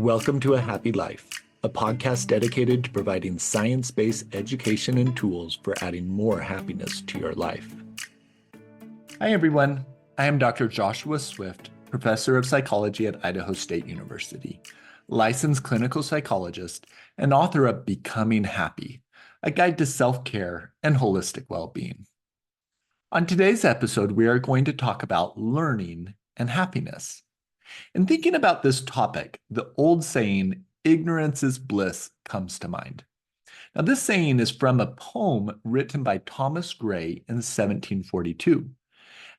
Welcome to A Happy Life, a podcast dedicated to providing science-based education and tools for adding more happiness to your life. Hi, everyone. I am Dr. Joshua Swift, professor of psychology at Idaho State University, licensed clinical psychologist, and author of Becoming Happy, a guide to self-care and holistic well-being. On today's episode, we are going to talk about learning and happiness. In thinking about this topic, the old saying, ignorance is bliss, comes to mind. Now, this saying is from a poem written by Thomas Gray in 1742.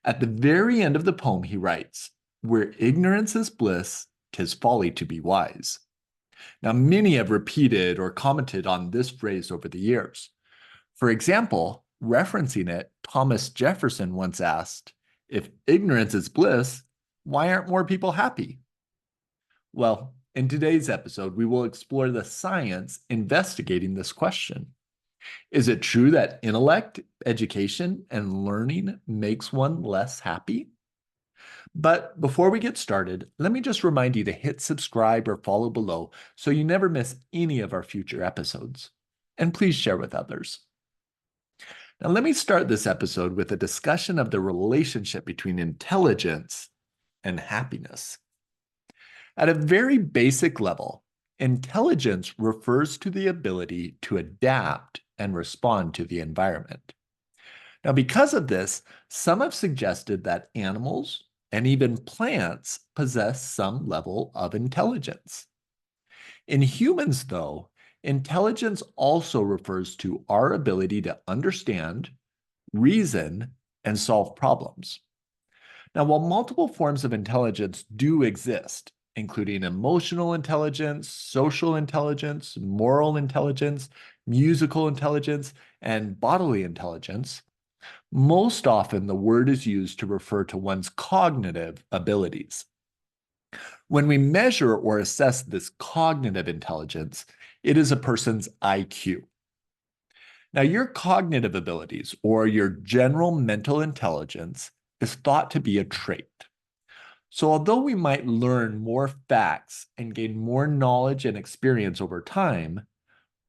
At the very end of the poem, he writes, "Where ignorance is bliss, 'tis folly to be wise." Now, many have repeated or commented on this phrase over the years. For example, referencing it, Thomas Jefferson once asked, "If ignorance is bliss, why aren't more people happy?" Well, in today's episode, we will explore the science investigating this question. Is it true that intellect, education, and learning makes one less happy? But before we get started, let me just remind you to hit subscribe or follow below so you never miss any of our future episodes. And please share with others. Now, let me start this episode with a discussion of the relationship between intelligence and happiness. At a very basic level, intelligence refers to the ability to adapt and respond to the environment. Now, because of this, some have suggested that animals and even plants possess some level of intelligence. In humans, though, intelligence also refers to our ability to understand, reason, and solve problems. Now, while multiple forms of intelligence do exist, including emotional intelligence, social intelligence, moral intelligence, musical intelligence, and bodily intelligence, most often the word is used to refer to one's cognitive abilities. When we measure or assess this cognitive intelligence, it is a person's IQ. Now, your cognitive abilities, or your general mental intelligence, is thought to be a trait. So although we might learn more facts and gain more knowledge and experience over time,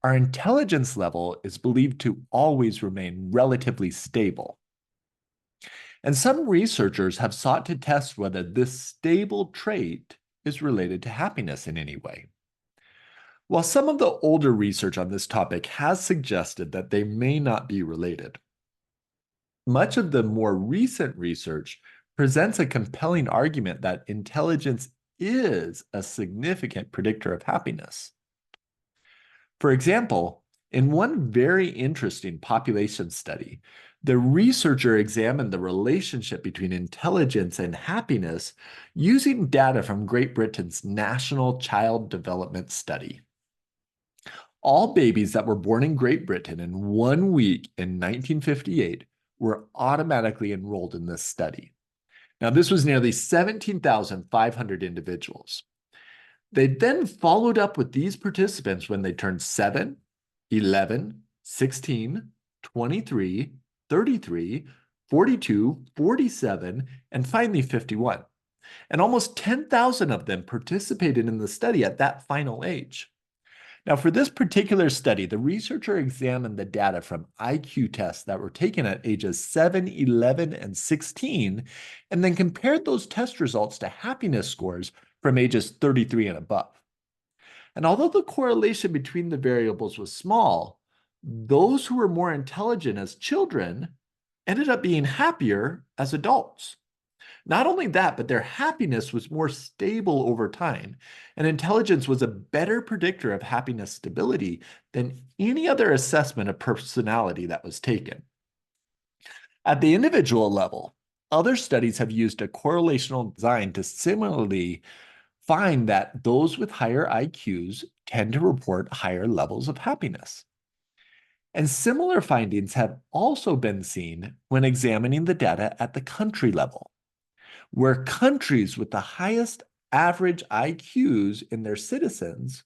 our intelligence level is believed to always remain relatively stable. And some researchers have sought to test whether this stable trait is related to happiness in any way. While some of the older research on this topic has suggested that they may not be related, much of the more recent research presents a compelling argument that intelligence is a significant predictor of happiness. For example, in one very interesting population study, the researcher examined the relationship between intelligence and happiness using data from Great Britain's National Child Development Study. All babies that were born in Great Britain in 1 week in 1958 were automatically enrolled in this study. Now, this was nearly 17,500 individuals. They then followed up with these participants when they turned 7, 11, 16, 23, 33, 42, 47, and finally 51. And almost 10,000 of them participated in the study at that final age. Now, for this particular study, the researcher examined the data from IQ tests that were taken at ages 7, 11, and 16, and then compared those test results to happiness scores from ages 33 and above. And although the correlation between the variables was small, those who were more intelligent as children ended up being happier as adults. Not only that, but their happiness was more stable over time, and intelligence was a better predictor of happiness stability than any other assessment of personality that was taken. At the individual level, other studies have used a correlational design to similarly find that those with higher IQs tend to report higher levels of happiness. And similar findings have also been seen when examining the data at the country level, where countries with the highest average IQs in their citizens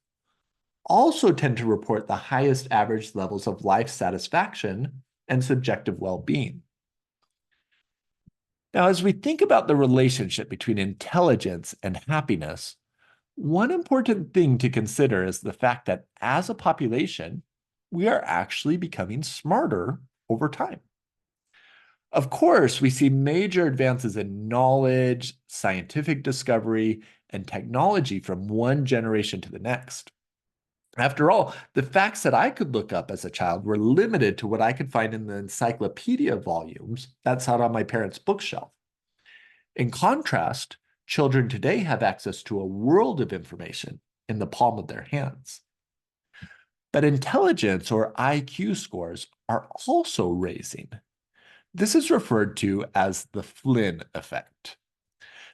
also tend to report the highest average levels of life satisfaction and subjective well-being. Now, as we think about the relationship between intelligence and happiness, One important thing to consider is the fact that as a population, we are actually becoming smarter over time. Of course, we see major advances in knowledge, scientific discovery, and technology from one generation to the next. After all, the facts that I could look up as a child were limited to what I could find in the encyclopedia volumes that sat on my parents' bookshelf. In contrast, children today have access to a world of information in the palm of their hands. But intelligence or IQ scores are also raising. This is referred to as the Flynn effect.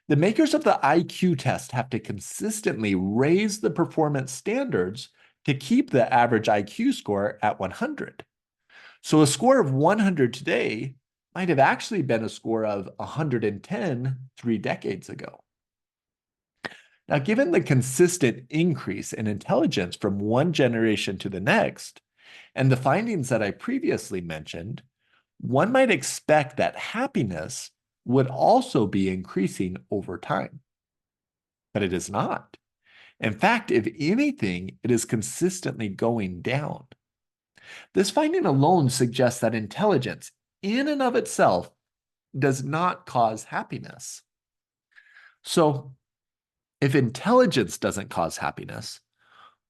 The makers of the IQ test have to consistently raise the performance standards to keep the average IQ score at 100. So a score of 100 today might have actually been a score of 110 3 decades ago. Now, given the consistent increase in intelligence from one generation to the next, and the findings that I previously mentioned, one might expect that happiness would also be increasing over time. But it is not. In fact, if anything, it is consistently going down. This finding alone suggests that intelligence, in and of itself, does not cause happiness. So, if intelligence doesn't cause happiness,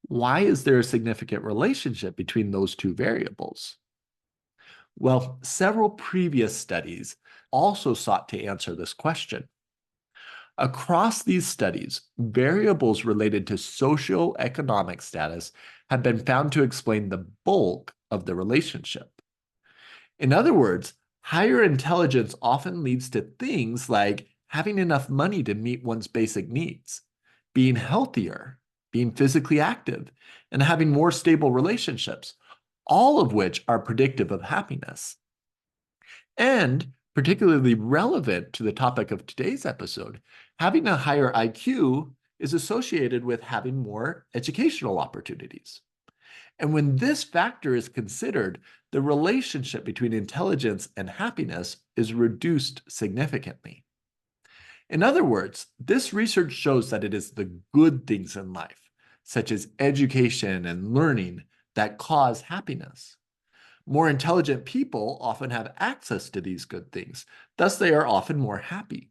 why is there a significant relationship between those two variables? Well, several previous studies also sought to answer this question. Across these studies, variables related to socioeconomic status have been found to explain the bulk of the relationship. In other words, higher intelligence often leads to things like having enough money to meet one's basic needs, being healthier, being physically active, and having more stable relationships, all of which are predictive of happiness. And particularly relevant to the topic of today's episode, having a higher IQ is associated with having more educational opportunities. And when this factor is considered, the relationship between intelligence and happiness is reduced significantly. In other words, this research shows that it is the good things in life, such as education and learning, that cause happiness. More intelligent people often have access to these good things, thus they are often more happy.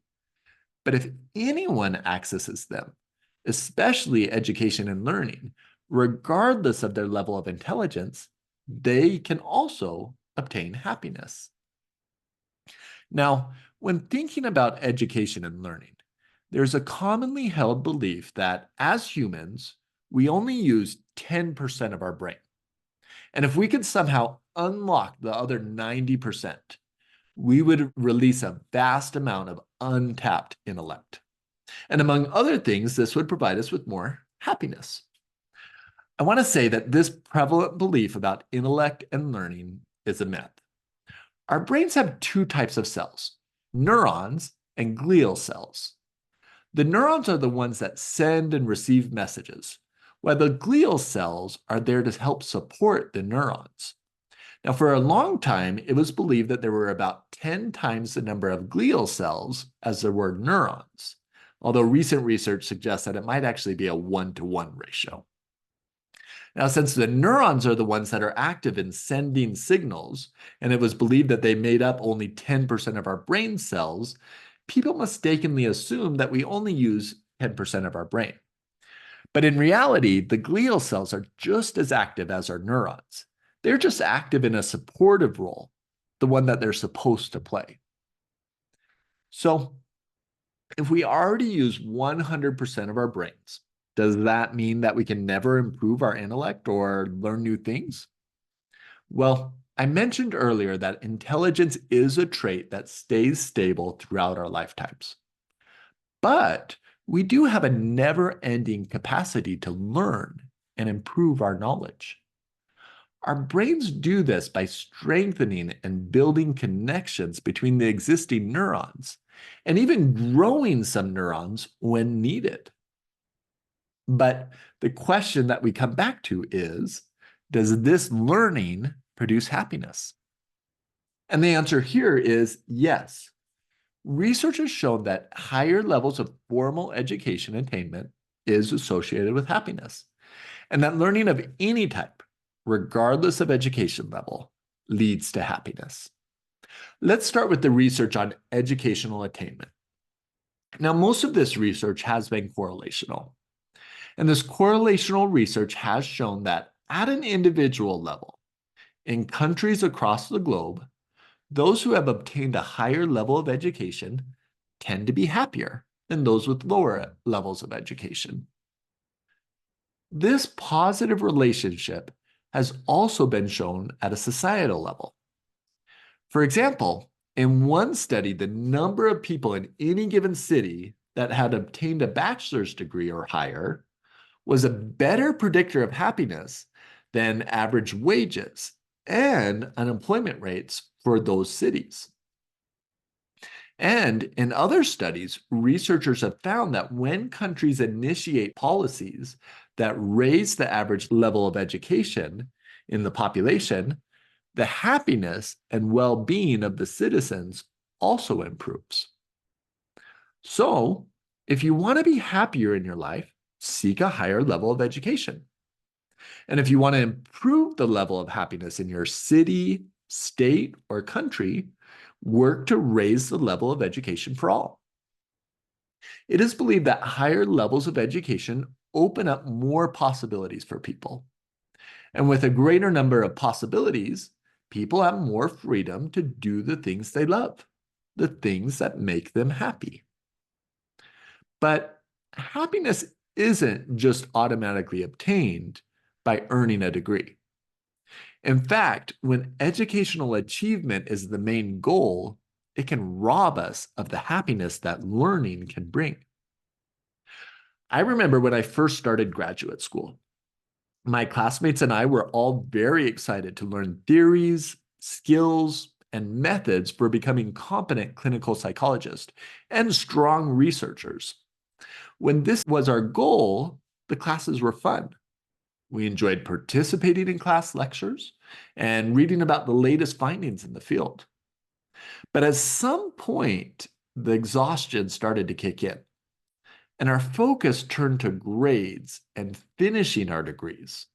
But if anyone accesses them, especially education and learning, regardless of their level of intelligence, they can also obtain happiness. Now, when thinking about education and learning, there's a commonly held belief that as humans, we only use 10% of our brain. And if we could somehow unlock the other 90%, we would release a vast amount of untapped intellect. And among other things, this would provide us with more happiness. I want to say that this prevalent belief about intellect and learning is a myth. Our brains have two types of cells, neurons and glial cells. The neurons are the ones that send and receive messages, while the glial cells are there to help support the neurons. Now, for a long time, it was believed that there were about 10 times the number of glial cells as there were neurons, although recent research suggests that it might actually be a 1-to-1 ratio. Now, since the neurons are the ones that are active in sending signals, and it was believed that they made up only 10% of our brain cells, people mistakenly assume that we only use 10% of our brain. But in reality, the glial cells are just as active as our neurons. They're just active in a supportive role, the one that they're supposed to play. So, if we already use 100% of our brains, does that mean that we can never improve our intellect or learn new things? Well, I mentioned earlier that intelligence is a trait that stays stable throughout our lifetimes. But we do have a never-ending capacity to learn and improve our knowledge. Our brains do this by strengthening and building connections between the existing neurons, and even growing some neurons when needed. But the question that we come back to is, does this learning produce happiness? And the answer here is yes. Research has shown that higher levels of formal education attainment, is associated with happiness, and that learning of any type, regardless of education level, leads to happiness. Let's start with the research on educational attainment. Now, most of this research has been correlational, and this correlational research has shown that at an individual level, in countries across the globe, those who have obtained a higher level of education tend to be happier than those with lower levels of education. This positive relationship has also been shown at a societal level. For example, in one study, the number of people in any given city that had obtained a bachelor's degree or higher was a better predictor of happiness than average wages and unemployment rates for those cities. And in other studies, researchers have found that when countries initiate policies that raise the average level of education in the population, the happiness and well-being of the citizens also improves. So, if you want to be happier in your life, seek a higher level of education. And if you want to improve the level of happiness in your city, state, or country, work to raise the level of education for all. It is believed that higher levels of education open up more possibilities for people. And with a greater number of possibilities, people have more freedom to do the things they love, the things that make them happy. But happiness isn't just automatically obtained by earning a degree. In fact, when educational achievement is the main goal, it can rob us of the happiness that learning can bring. I remember when I first started graduate school, my classmates and I were all very excited to learn theories, skills, and methods for becoming competent clinical psychologists and strong researchers. When this was our goal, the classes were fun. We enjoyed participating in class lectures and reading about the latest findings in the field. But at some point, the exhaustion started to kick in, and our focus turned to grades and finishing our degrees.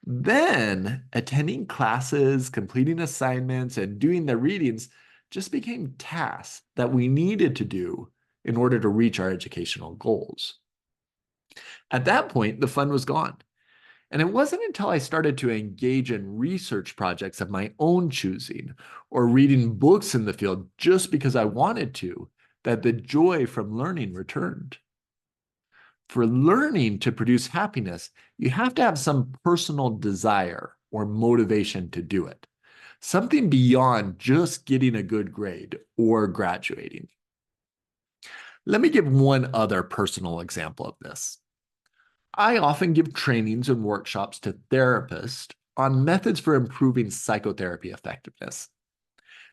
Then, attending classes, completing assignments, and doing the readings just became tasks that we needed to do in order to reach our educational goals. At that point, the fun was gone. And it wasn't until I started to engage in research projects of my own choosing or reading books in the field just because I wanted to that the joy from learning returned. For learning to produce happiness, you have to have some personal desire or motivation to do it, something beyond just getting a good grade or graduating. Let me give one other personal example of this. I often give trainings and workshops to therapists on methods for improving psychotherapy effectiveness.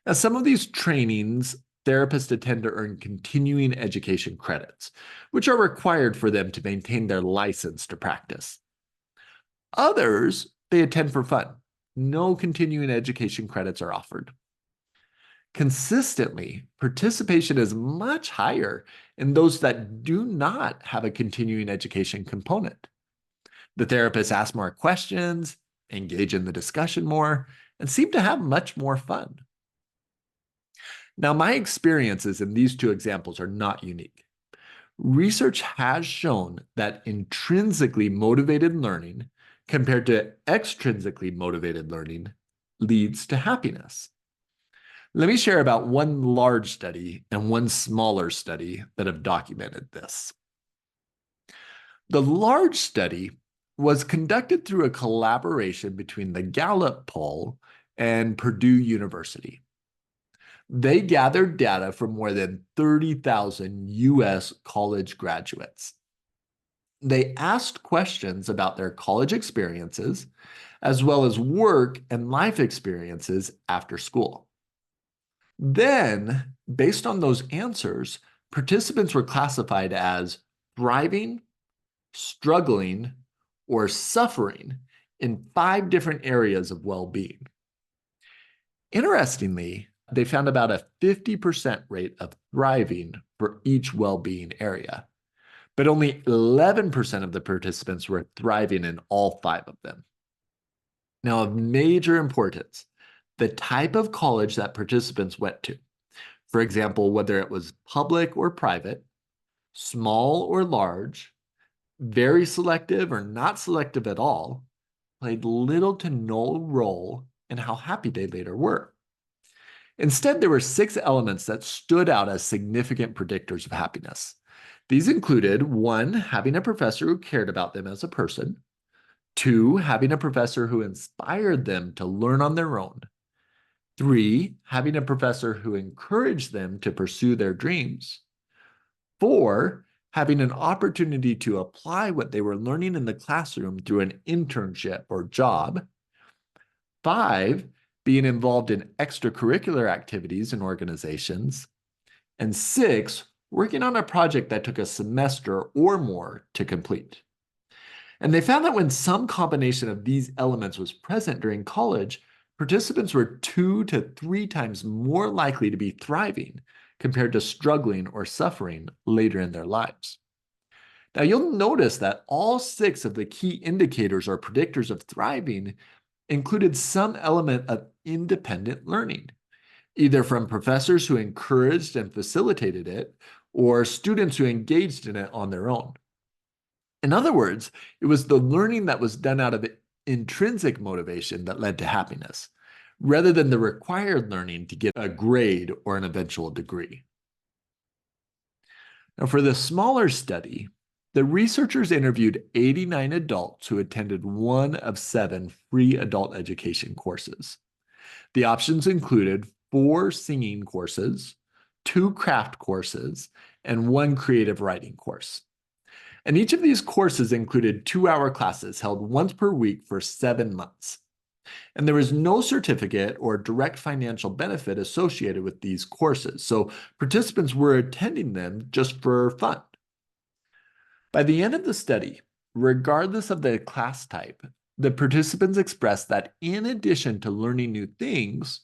Now, some of these trainings, therapists attend to earn continuing education credits, which are required for them to maintain their license to practice. Others, they attend for fun. No continuing education credits are offered. Consistently, participation is much higher in those that do not have a continuing education component. The therapists ask more questions, engage in the discussion more, and seem to have much more fun. Now, my experiences in these two examples are not unique. Research has shown that intrinsically motivated learning compared to extrinsically motivated learning leads to happiness. Let me share about one large study and one smaller study that have documented this. The large study was conducted through a collaboration between the Gallup poll and Purdue University. They gathered data from more than 30,000 US college graduates. They asked questions about their college experiences, as well as work and life experiences after school. Then, based on those answers, participants were classified as thriving, struggling, or suffering in 5 different areas of well-being. Interestingly, they found about a 50% rate of thriving for each well-being area. but only 11% of the participants were thriving in all 5 of them. Now, of major importance, the type of college that participants went to, for example, whether it was public or private, small or large, very selective or not selective at all, played little to no role in how happy they later were. Instead, there were 6 elements that stood out as significant predictors of happiness. These included 1, having a professor who cared about them as a person, 2, having a professor who inspired them to learn on their own, 3, having a professor who encouraged them to pursue their dreams, 4, having an opportunity to apply what they were learning in the classroom through an internship or job, 5, being involved in extracurricular activities and organizations, and 6, working on a project that took a semester or more to complete. And they found that when some combination of these elements was present during college, participants were 2 to 3 times more likely to be thriving compared to struggling or suffering later in their lives. Now, you'll notice that all 6 of the key indicators or predictors of thriving included some element of independent learning, either from professors who encouraged and facilitated it, or students who engaged in it on their own. In other words, it was the learning that was done out of intrinsic motivation that led to happiness, rather than the required learning to get a grade or an eventual degree. Now, for the smaller study, the researchers interviewed 89 adults who attended one of 7 free adult education courses. The options included 4 singing courses, 2 craft courses, and 1 creative writing course. And each of these courses included 2-hour classes held once per week for 7 months. And there was no certificate or direct financial benefit associated with these courses, so participants were attending them just for fun. By the end of the study, regardless of the class type, the participants expressed that in addition to learning new things,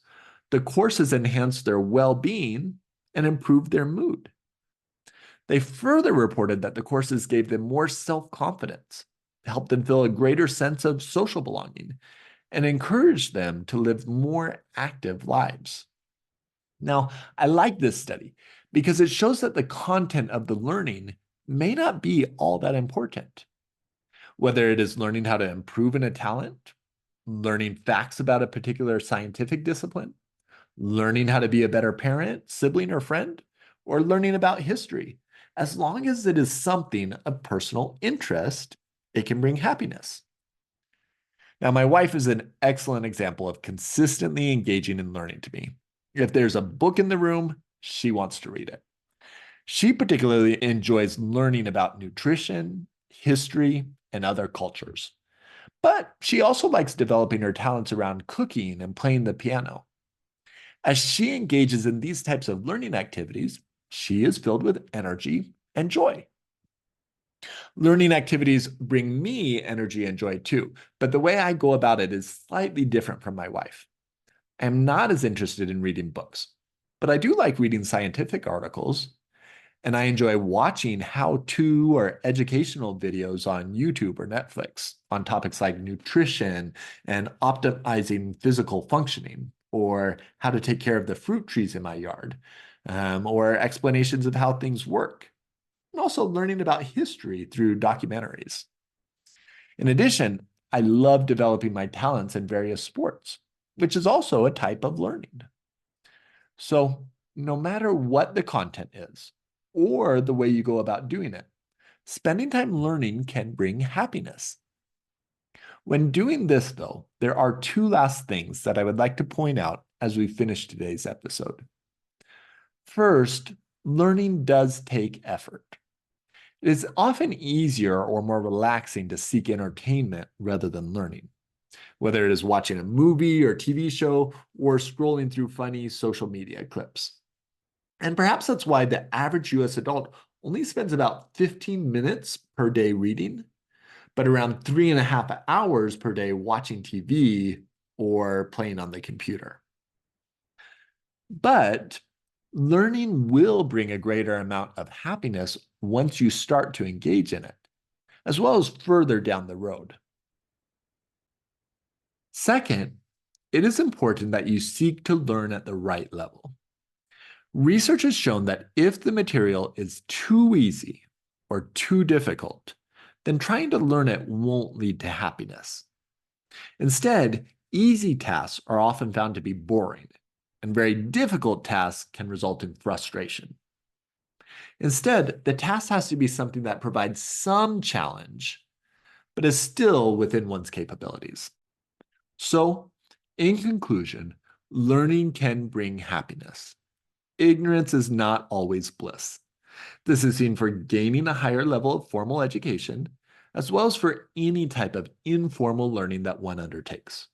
the courses enhanced their well-being and improved their mood. They further reported that the courses gave them more self-confidence, helped them feel a greater sense of social belonging, and encouraged them to live more active lives. Now, I like this study because it shows that the content of the learning may not be all that important. Whether it is learning how to improve in a talent, learning facts about a particular scientific discipline, learning how to be a better parent, sibling, or friend, or learning about history, as long as it is something of personal interest, it can bring happiness. Now, my wife is an excellent example of consistently engaging in learning to me. If there's a book in the room, she wants to read it. She particularly enjoys learning about nutrition, history, and other cultures. But she also likes developing her talents around cooking and playing the piano. As she engages in these types of learning activities, she is filled with energy and joy. Learning activities bring me energy and joy too, but the way I go about it is slightly different from my wife. I am not as interested in reading books, but I do like reading scientific articles, and I enjoy watching how-to or educational videos on YouTube or Netflix on topics like nutrition and optimizing physical functioning, or how to take care of the fruit trees in my yard, or explanations of how things work, and also learning about history through documentaries. In addition, I love developing my talents in various sports, which is also a type of learning. So, no matter what the content is, or the way you go about doing it, spending time learning can bring happiness. When doing this, though, there are 2 last things that I would like to point out as we finish today's episode. First, learning does take effort. It is often easier or more relaxing to seek entertainment rather than learning, whether it is watching a movie or TV show or scrolling through funny social media clips. And perhaps that's why the average US adult only spends about 15 minutes per day reading, but around 3.5 hours per day watching TV or playing on the computer. But Learning will bring a greater amount of happiness once you start to engage in it, as well as further down the road. Second, it is important that you seek to learn at the right level. Research has shown that if the material is too easy or too difficult, then trying to learn it won't lead to happiness. Instead, easy tasks are often found to be boring, and very difficult tasks can result in frustration. Instead, the task has to be something that provides some challenge, but is still within one's capabilities. So, in conclusion, learning can bring happiness. Ignorance is not always bliss. This is seen for gaining a higher level of formal education, as well as for any type of informal learning that one undertakes.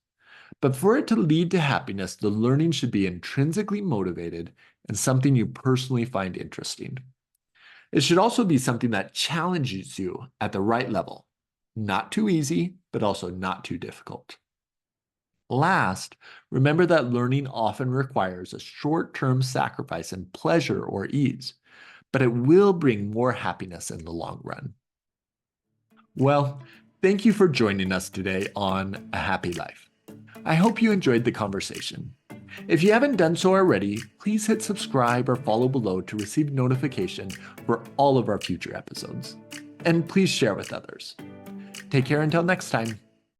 But for it to lead to happiness, the learning should be intrinsically motivated and something you personally find interesting. It should also be something that challenges you at the right level, not too easy, but also not too difficult. Last, remember that learning often requires a short-term sacrifice in pleasure or ease, but it will bring more happiness in the long run. Well, thank you for joining us today on A Happy Life. I hope you enjoyed the conversation. If you haven't done so already, please hit subscribe or follow below to receive notification for all of our future episodes. And please share with others. Take care until next time.